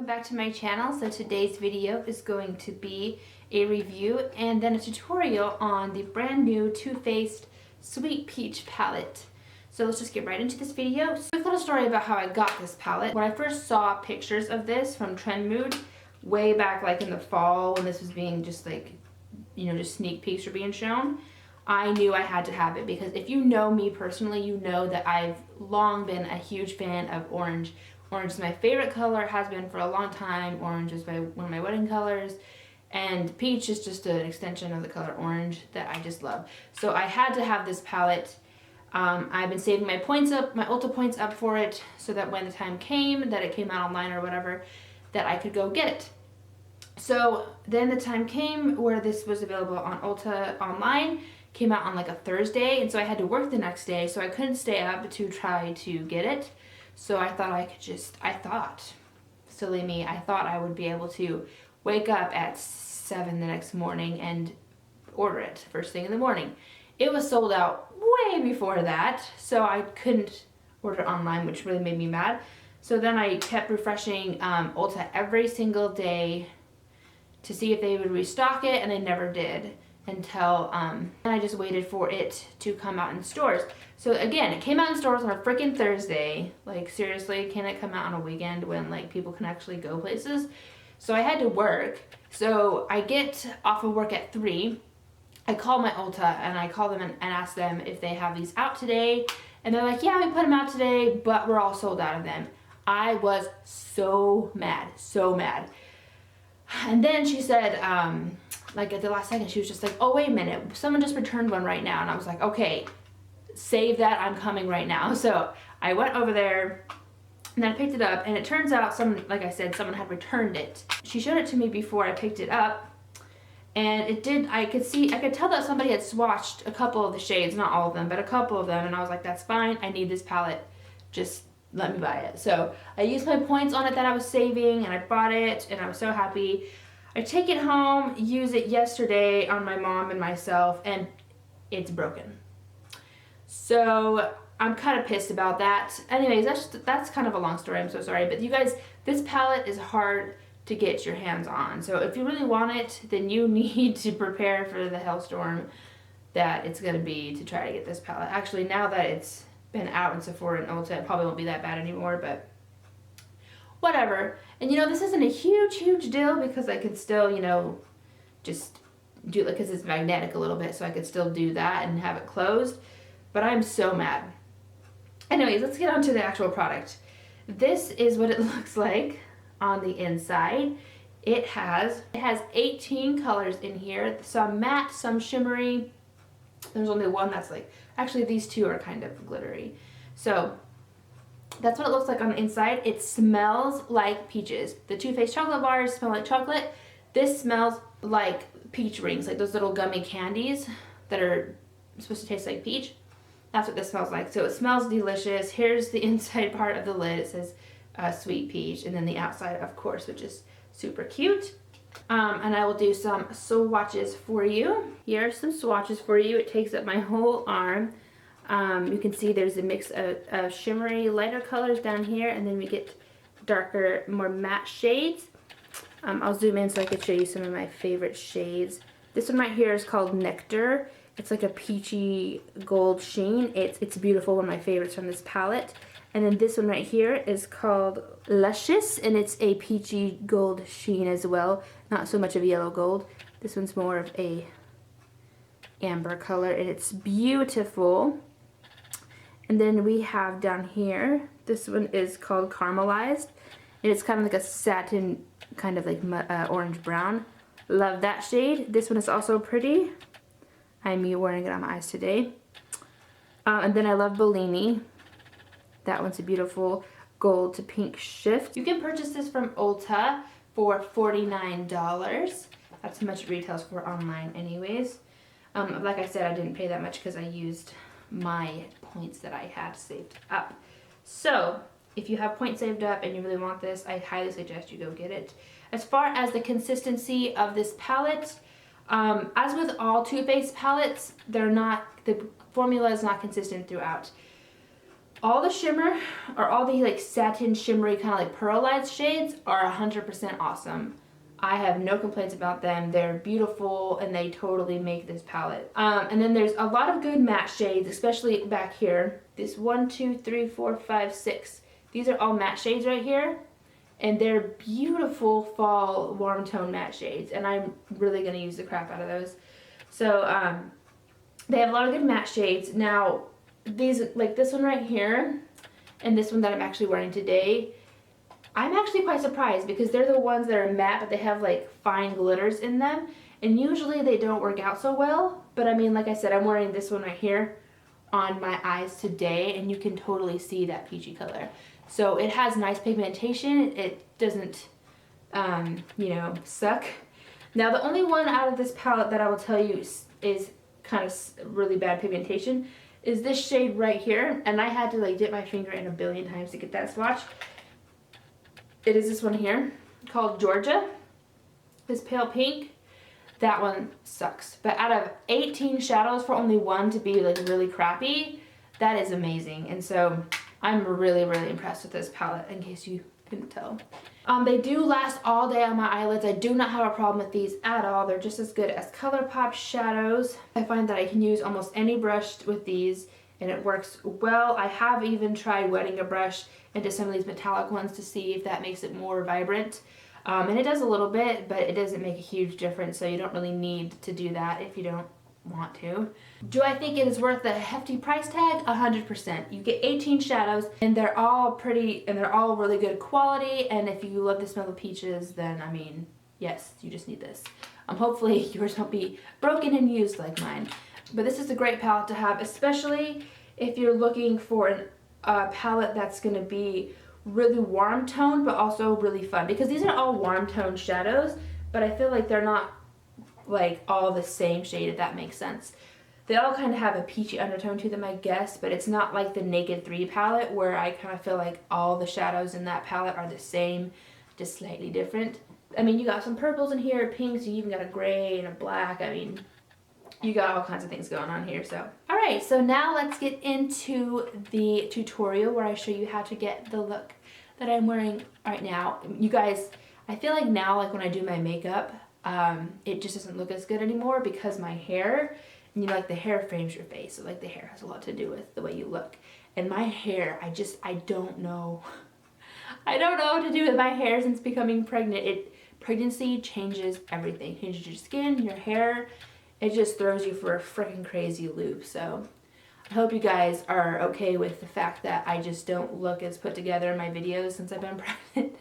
Welcome back to my channel. So today's video is going to be a review and then a tutorial on the brand new Too Faced Sweet Peach palette. So let's just get right into this video. So quick little story about how I got this palette. When I first saw pictures of this from Trend Mood way back like in the fall when this was being just like, you know, just sneak peeks were being shown, I knew I had to have it because if you know me personally, you know that I've long been a huge fan of orange. Orange is my favorite color, has been for a long time. Orange is one of my wedding colors. And peach is just an extension of the color orange that I just love. So I had to have this palette. I've been saving my points up, my Ulta points up for it, so that when the time came, that it came out online or whatever, that I could go get it. So then the time came where this was available on Ulta online, came out on like a Thursday, and so I had to work the next day, so I couldn't stay up to try to get it. So I thought silly me, I thought I would be able to wake up at 7 the next morning and order it first thing in the morning. It was sold out way before that, so I couldn't order online, which really made me mad. So then I kept refreshing Ulta every single day to see if they would restock it, and they never did until I just waited for it to come out in stores. So again, it came out in stores on a freaking Thursday. Like seriously, can it come out on a weekend when like people can actually go places? So I had to work. So I get off of work at 3. I call my Ulta and I call them and ask them if they have these out today. And they're like, yeah, we put them out today, but we're all sold out of them. I was so mad, so mad. And then she said, like at the last second, she was just like, oh, wait a minute, someone just returned one right now. And I was like, okay, save that, I'm coming right now. So I went over there and then I picked it up, and it turns out like I said, someone had returned it. She showed it to me before I picked it up, and it did, I could tell that somebody had swatched a couple of the shades, not all of them, but a couple of them, and I was like, that's fine, I need this palette, just let me buy it. So I used my points on it that I was saving, and I bought it, and I was so happy. I take it home, use it yesterday on my mom and myself, and it's broken. So I'm kind of pissed about that. Anyways, that's kind of a long story, I'm so sorry. But you guys, this palette is hard to get your hands on. So if you really want it, then you need to prepare for the hellstorm that it's going to be to try to get this palette. Actually, now that it's been out in Sephora and Ulta, it probably won't be that bad anymore, but whatever. And you know, this isn't a huge deal because I could still, you know, just do it because it's magnetic a little bit, so I could still do that and have it closed. But I'm so mad. Anyways, let's get on to the actual product. This is what it looks like on the inside. It has 18 colors in here, some matte, some shimmery. There's only one that's like, actually these two are kind of glittery. So that's what it looks like on the inside. It smells like peaches. The Too Faced chocolate bars smell like chocolate. This smells like peach rings, like those little gummy candies that are supposed to taste like peach. That's what this smells like. So it smells delicious. Here's the inside part of the lid. It says sweet peach, and then the outside, of course, which is super cute. And I will do some swatches for you. Here are some swatches for you. It takes up my whole arm. You can see there's a mix of shimmery, lighter colors down here, and then we get darker, more matte shades. I'll zoom in so I can show you some of my favorite shades. This one right here is called Nectar. It's like a peachy gold sheen. It's beautiful, one of my favorites from this palette. And then this one right here is called Luscious, and it's a peachy gold sheen as well. Not so much of yellow gold. This one's more of a amber color, and it's beautiful. And then we have down here, this one is called Caramelized, and it's kind of like a satin, kind of like orange brown. Love that shade. This one is also pretty. I'm wearing it on my eyes today. And then I love Bellini. That one's a beautiful gold to pink shift. You can purchase this from Ulta for $49. That's how much it retails for online anyways. Like I said, I didn't pay that much because I used my points that I had saved up. So if you have points saved up and you really want this, I highly suggest you go get it. As far as the consistency of this palette, as with all Too Faced palettes, the formula is not consistent throughout. All the shimmer, or all the like satin shimmery kind of like pearlized shades are 100% awesome. I have no complaints about them. They're beautiful and they totally make this palette. And then there's a lot of good matte shades, especially back here. This 1, 2, 3, 4, 5, 6. These are all matte shades right here. And they're beautiful fall warm tone matte shades. And I'm really gonna use the crap out of those. So they have a lot of good matte shades. Now, these, like this one right here, and this one that I'm actually wearing today, I'm actually quite surprised because they're the ones that are matte, but they have like fine glitters in them. And usually they don't work out so well. But I mean, like I said, I'm wearing this one right here on my eyes today, and you can totally see that peachy color. So it has nice pigmentation. It doesn't, you know, suck. Now the only one out of this palette that I will tell you is kind of really bad pigmentation is this shade right here. And I had to like dip my finger in a billion times to get that swatch. It is this one here called Georgia. This pale pink. That one sucks. But out of 18 shadows for only one to be like really crappy, that is amazing. And so I'm really, really impressed with this palette, in case you couldn't tell. They do last all day on my eyelids. I do not have a problem with these at all. They're just as good as ColourPop shadows. I find that I can use almost any brush with these and it works well. I have even tried wetting a brush into some of these metallic ones to see if that makes it more vibrant. And it does a little bit, but it doesn't make a huge difference, so you don't really need to do that if you don't want to. Do I think it is worth the hefty price tag? 100%. You get 18 shadows and they're all pretty and they're all really good quality, and if you love the smell of peaches, then I mean, yes, you just need this. Hopefully yours won't be broken and used like mine. But this is a great palette to have, especially if you're looking for a palette that's going to be really warm toned but also really fun, because these are all warm toned shadows, but I feel like they're not like all the same shade, if that makes sense. They all kind of have a peachy undertone to them, I guess, but it's not like the Naked 3 palette where I kind of feel like all the shadows in that palette are the same, just slightly different. I mean, you got some purples in here, pinks, you even got a gray and a black. I mean, you got all kinds of things going on here. So alright, so now let's get into the tutorial where I show you how to get the look that I'm wearing right now. You guys, I feel like now, like when I do my makeup, it just doesn't look as good anymore because my hair, you know, like the hair frames your face, so like the hair has a lot to do with the way you look. And my hair, I don't know. I don't know what to do with my hair since becoming pregnant. Pregnancy changes everything. Changes your skin, your hair. It just throws you for a freaking crazy loop. So I hope you guys are okay with the fact that I just don't look as put together in my videos since I've been pregnant.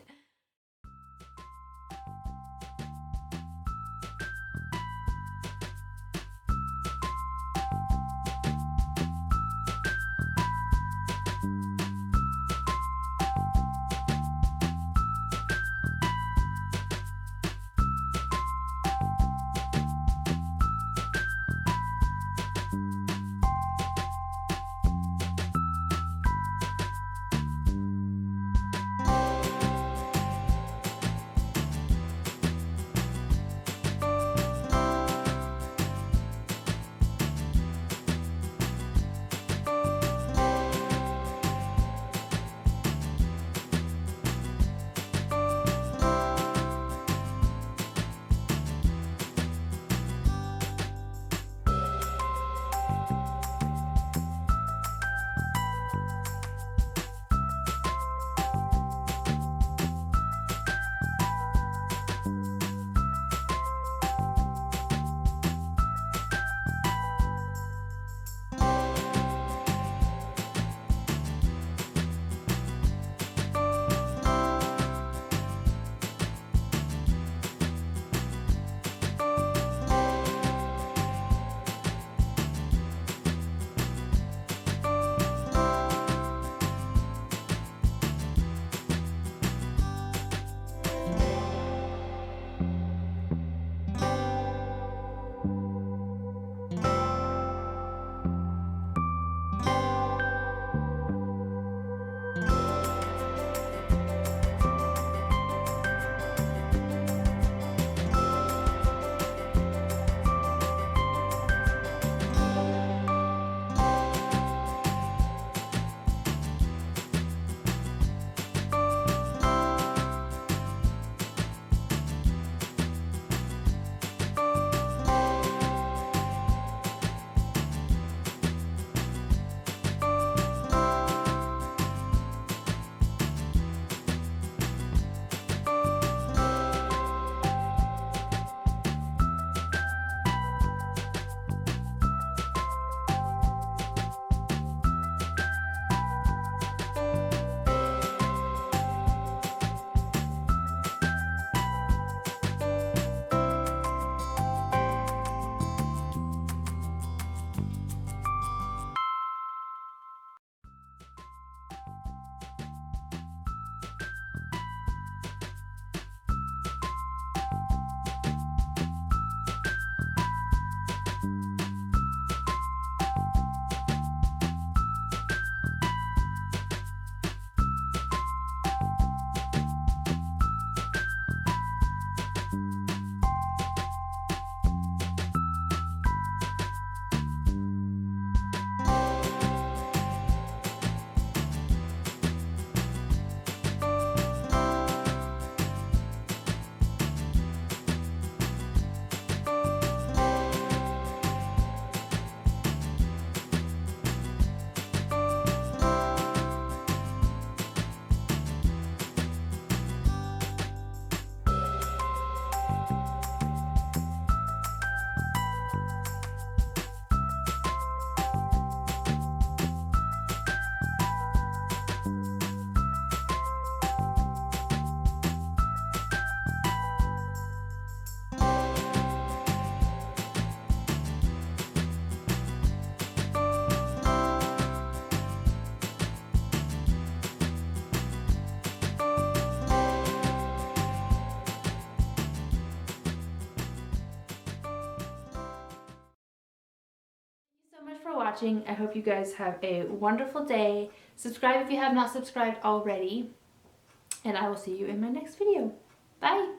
much for watching. I hope you guys have a wonderful day. Subscribe if you have not subscribed already. And I will see you in my next video. Bye!